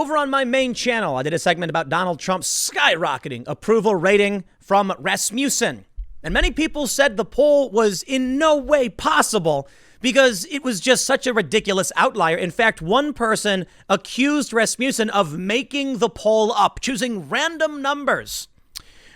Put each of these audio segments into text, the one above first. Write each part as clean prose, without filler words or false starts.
Over on my main channel, I did a segment about Donald Trump's skyrocketing approval rating from Rasmussen. And many people said the poll was in no way possible because it was just such a ridiculous outlier. In fact, one person accused Rasmussen of making the poll up, choosing random numbers.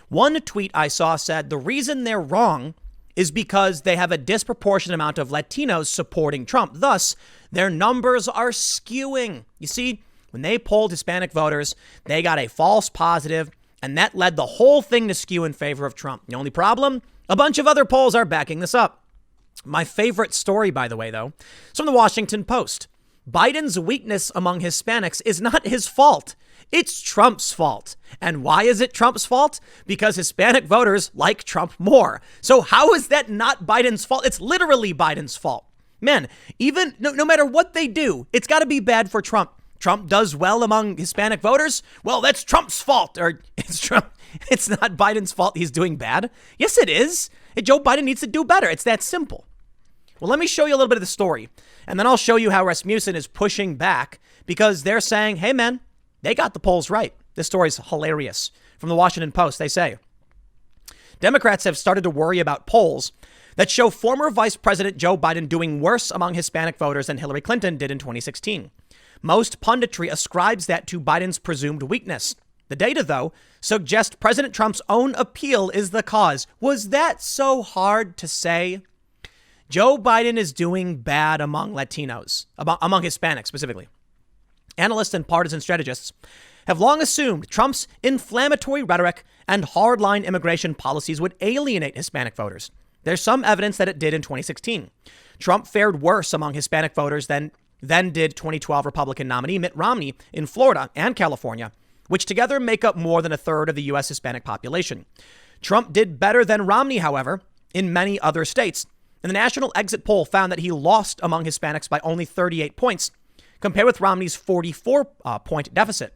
One tweet I saw said the reason they're wrong is because they have a disproportionate amount of Latinos supporting Trump. Thus, their numbers are skewing. You see, when they polled Hispanic voters, they got a false positive, and that led the whole thing to skew in favor of Trump. The only problem? A bunch of other polls are backing this up. My favorite story, by the way, though, is from the Washington Post. Biden's weakness among Hispanics is not his fault. It's Trump's fault. And why is it Trump's fault? Because Hispanic voters like Trump more. So how is that not Biden's fault? It's literally Biden's fault. Man, even no matter what they do, it's got to be bad for Trump. Trump does well among Hispanic voters. Well, that's Trump's fault. Or it's not Biden's fault he's doing bad. Yes, it is. Joe Biden needs to do better. It's that simple. Well, let me show you a little bit of the story, and then I'll show you how Rasmussen is pushing back because they're saying, hey, man, they got the polls right. This story is hilarious. From the Washington Post, they say, Democrats have started to worry about polls that show former Vice President Joe Biden doing worse among Hispanic voters than Hillary Clinton did in 2016. Most punditry ascribes that to Biden's presumed weakness. The data, though, suggest President Trump's own appeal is the cause. Was that so hard to say? Joe Biden is doing bad among Latinos, among Hispanics specifically. Analysts and partisan strategists have long assumed Trump's inflammatory rhetoric and hardline immigration policies would alienate Hispanic voters. There's some evidence that it did in 2016. Trump fared worse among Hispanic voters than did 2012 Republican nominee Mitt Romney in Florida and California, which together make up more than a third of the U.S. Hispanic population. Trump did better than Romney, however, in many other states. And the national exit poll found that he lost among Hispanics by only 38 points, compared with Romney's 44-point deficit.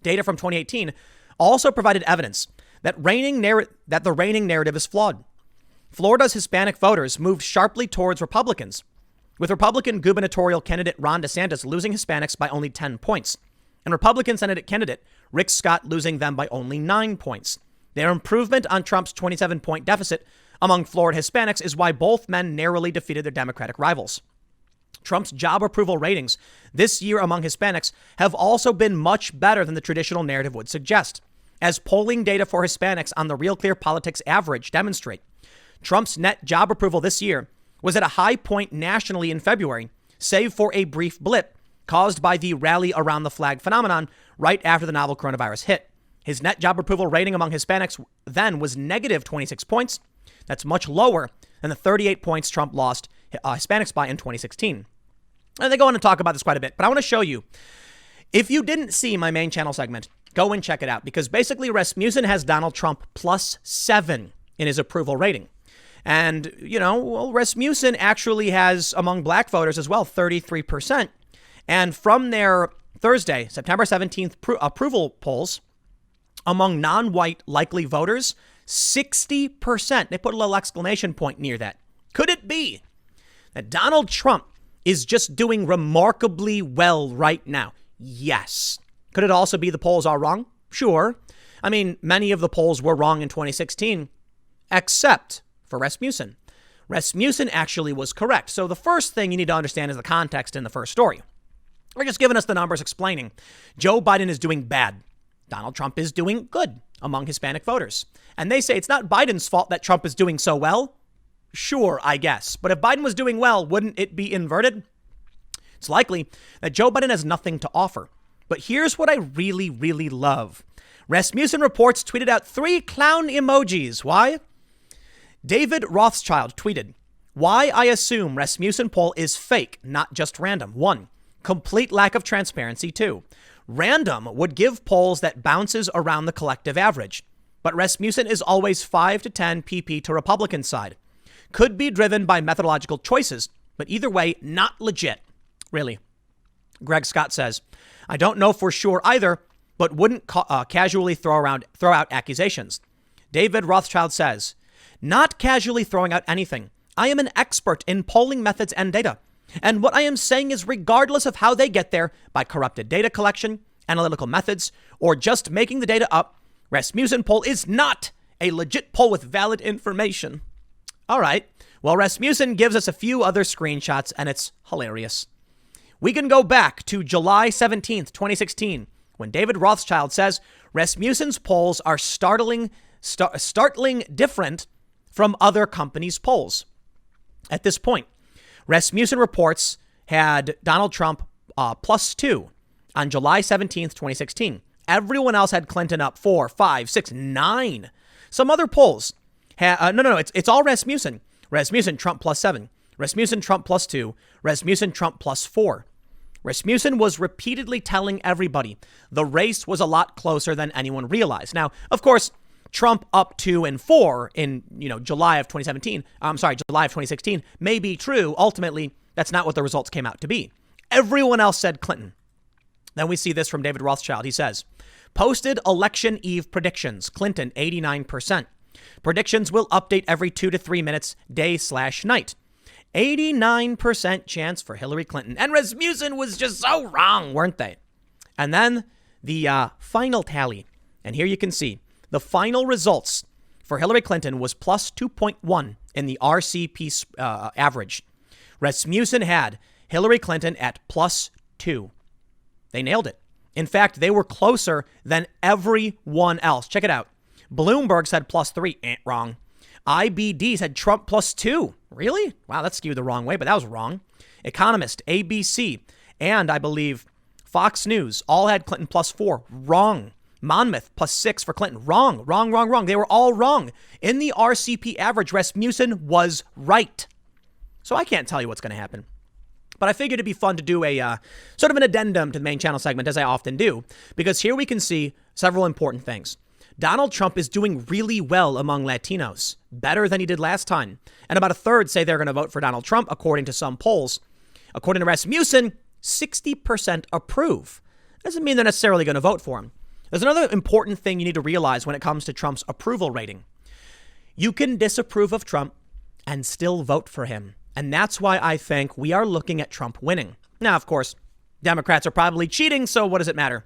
Data from 2018 also provided evidence that the reigning narrative is flawed. Florida's Hispanic voters moved sharply towards Republicans, with Republican gubernatorial candidate Ron DeSantis losing Hispanics by only 10 points, and Republican Senate candidate Rick Scott losing them by only 9 points. Their improvement on Trump's 27-point deficit among Florida Hispanics is why both men narrowly defeated their Democratic rivals. Trump's job approval ratings this year among Hispanics have also been much better than the traditional narrative would suggest, as polling data for Hispanics on the Real Clear Politics average demonstrate. Trump's net job approval this year was at a high point nationally in February, save for a brief blip caused by the rally around the flag phenomenon right after the novel coronavirus hit. His net job approval rating among Hispanics then was negative 26 points. That's much lower than the 38 points Trump lost Hispanics by in 2016. And they go on to talk about this quite a bit, but I want to show you. If you didn't see my main channel segment, go and check it out, because basically Rasmussen has Donald Trump +7 in his approval rating. And, Rasmussen actually has among black voters as well, 33%. And from their Thursday, September 17th approval polls among non-white likely voters, 60%. They put a little exclamation point near that. Could it be that Donald Trump is just doing remarkably well right now? Yes. Could it also be the polls are wrong? Sure. I mean, many of the polls were wrong in 2016, except for Rasmussen. Rasmussen actually was correct. So the first thing you need to understand is the context in the first story. They're just giving us the numbers explaining Joe Biden is doing bad. Donald Trump is doing good among Hispanic voters. And they say it's not Biden's fault that Trump is doing so well. Sure, I guess. But if Biden was doing well, wouldn't it be inverted? It's likely that Joe Biden has nothing to offer. But here's what I really, really love. Rasmussen reports tweeted out 3 clown emojis. Why? David Rothschild tweeted, why I assume Rasmussen poll is fake, not just random. 1, complete lack of transparency. 2, random would give polls that bounces around the collective average. But Rasmussen is always 5 to 10 pp to Republican side. Could be driven by methodological choices, but either way, not legit. Really. Greg Scott says, I don't know for sure either, but wouldn't casually throw out accusations. David Rothschild says, not casually throwing out anything. I am an expert in polling methods and data. And what I am saying is regardless of how they get there, by corrupted data collection analytical methods, or just making the data up, Rasmussen poll is not a legit poll with valid information. All right. Well, Rasmussen gives us a few other screenshots, and it's hilarious. We can go back to July 17th, 2016, when David Rothschild says Rasmussen's polls are startling different from other companies' polls. At this point, Rasmussen reports had Donald Trump +2 on July 17th, 2016. Everyone else had Clinton up 4, 5, 6, 9. Some other polls it's all Rasmussen. Rasmussen, Trump +7. Rasmussen, Trump +2. Rasmussen, Trump +4. Rasmussen was repeatedly telling everybody the race was a lot closer than anyone realized. Now, of course, Trump up 2 and 4 in, July of 2016 may be true. Ultimately, that's not what the results came out to be. Everyone else said Clinton. Then we see this from David Rothschild. He says, posted election eve predictions, Clinton 89%. Predictions will update every 2 to 3 minutes, day/night. 89% chance for Hillary Clinton. And Rasmussen was just so wrong, weren't they? And then the final tally. And here you can see the final results for Hillary Clinton was +2.1 in the RCP average. Rasmussen had Hillary Clinton at +2. They nailed it. In fact, they were closer than everyone else. Check it out. Bloomberg said +3. Wrong. IBD said Trump +2. Really? Wow, that skewed the wrong way, but that was wrong. Economist, ABC, and I believe Fox News all had Clinton +4. Wrong. Monmouth +6 for Clinton. Wrong. They were all wrong. In the RCP average, Rasmussen was right. So I can't tell you what's going to happen. But I figured it'd be fun to do a sort of an addendum to the main channel segment, as I often do, because here we can see several important things. Donald Trump is doing really well among Latinos, better than he did last time. And about a third say they're going to vote for Donald Trump, according to some polls. According to Rasmussen, 60% approve. Doesn't mean they're necessarily going to vote for him. There's another important thing you need to realize when it comes to Trump's approval rating. You can disapprove of Trump and still vote for him. And that's why I think we are looking at Trump winning. Now, of course, Democrats are probably cheating, so what does it matter?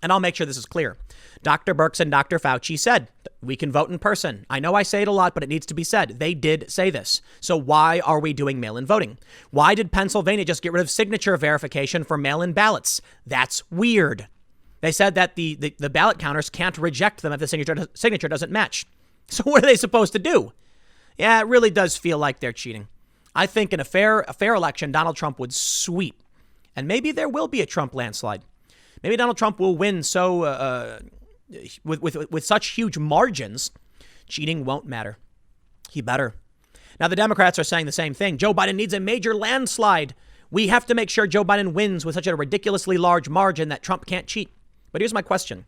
And I'll make sure this is clear. Dr. Birx and Dr. Fauci said we can vote in person. I know I say it a lot, but it needs to be said. They did say this. So why are we doing mail-in voting? Why did Pennsylvania just get rid of signature verification for mail-in ballots? That's weird. They said that the ballot counters can't reject them if the signature doesn't match. So what are they supposed to do? Yeah, it really does feel like they're cheating. I think in a fair election, Donald Trump would sweep. And maybe there will be a Trump landslide. Maybe Donald Trump will win with such huge margins, cheating won't matter. He better. Now, the Democrats are saying the same thing. Joe Biden needs a major landslide. We have to make sure Joe Biden wins with such a ridiculously large margin that Trump can't cheat. But here's my question.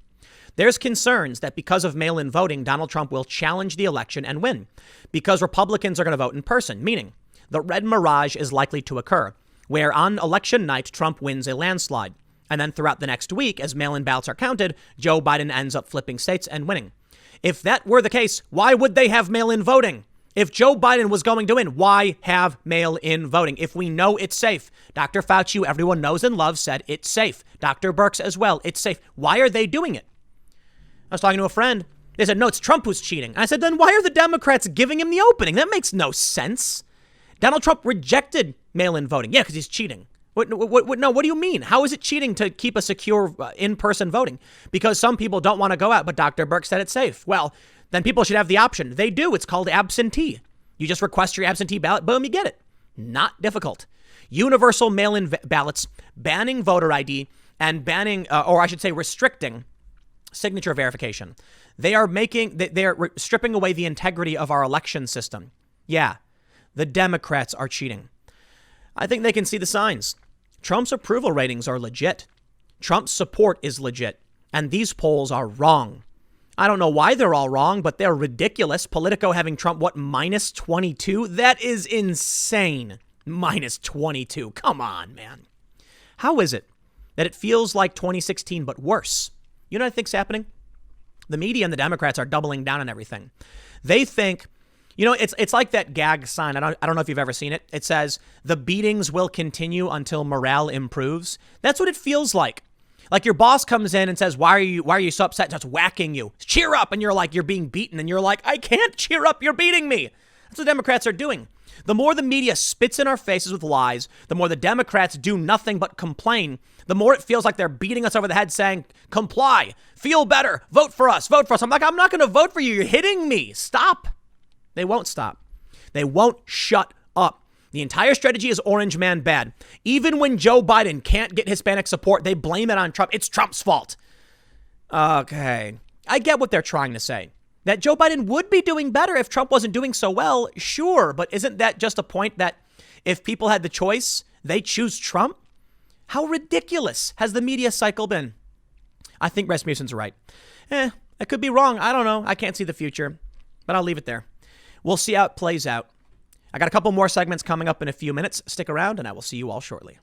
There's concerns that because of mail-in voting, Donald Trump will challenge the election and win because Republicans are going to vote in person, meaning the red mirage is likely to occur, where on election night, Trump wins a landslide. And then throughout the next week, as mail-in ballots are counted, Joe Biden ends up flipping states and winning. If that were the case, why would they have mail-in voting? If Joe Biden was going to win, why have mail-in voting? If we know it's safe. Dr. Fauci, who everyone knows and loves, said it's safe. Dr. Birx as well, it's safe. Why are they doing it? I was talking to a friend. They said, no, it's Trump who's cheating. And I said, then why are the Democrats giving him the opening? That makes no sense. Donald Trump rejected mail-in voting. Yeah, because he's cheating. No, what do you mean? How is it cheating to keep a secure in-person voting? Because some people don't want to go out, but Dr. Birx said it's safe. Well, then people should have the option. They do. It's called absentee. You just request your absentee ballot. Boom, you get it. Not difficult. Universal mail-in ballots, banning voter ID, and banning, or I should say restricting signature verification. They are stripping away the integrity of our election system. Yeah, the Democrats are cheating. I think they can see the signs. Trump's approval ratings are legit. Trump's support is legit. And these polls are wrong. I don't know why they're all wrong, but they're ridiculous. Politico having Trump, -22? That is insane. -22. Come on, man. How is it that it feels like 2016, but worse? You know what I think's happening? The media and the Democrats are doubling down on everything. They think, it's like that gag sign. I don't know if you've ever seen it. It says, the beatings will continue until morale improves. That's what it feels like. Like your boss comes in and says, why are you so upset? Starts whacking you. Cheer up. And you're like, you're being beaten. And you're like, I can't cheer up. You're beating me. That's what Democrats are doing. The more the media spits in our faces with lies, the more the Democrats do nothing but complain, the more it feels like they're beating us over the head saying, comply, feel better, vote for us, vote for us. I'm like, I'm not going to vote for you. You're hitting me. Stop. They won't stop. They won't shut up. The entire strategy is orange man bad. Even when Joe Biden can't get Hispanic support, they blame it on Trump. It's Trump's fault. Okay. I get what they're trying to say. That Joe Biden would be doing better if Trump wasn't doing so well, sure. But isn't that just a point that if people had the choice, they choose Trump? How ridiculous has the media cycle been? I think Rasmussen's right. I could be wrong. I don't know. I can't see the future, but I'll leave it there. We'll see how it plays out. I got a couple more segments coming up in a few minutes. Stick around and I will see you all shortly.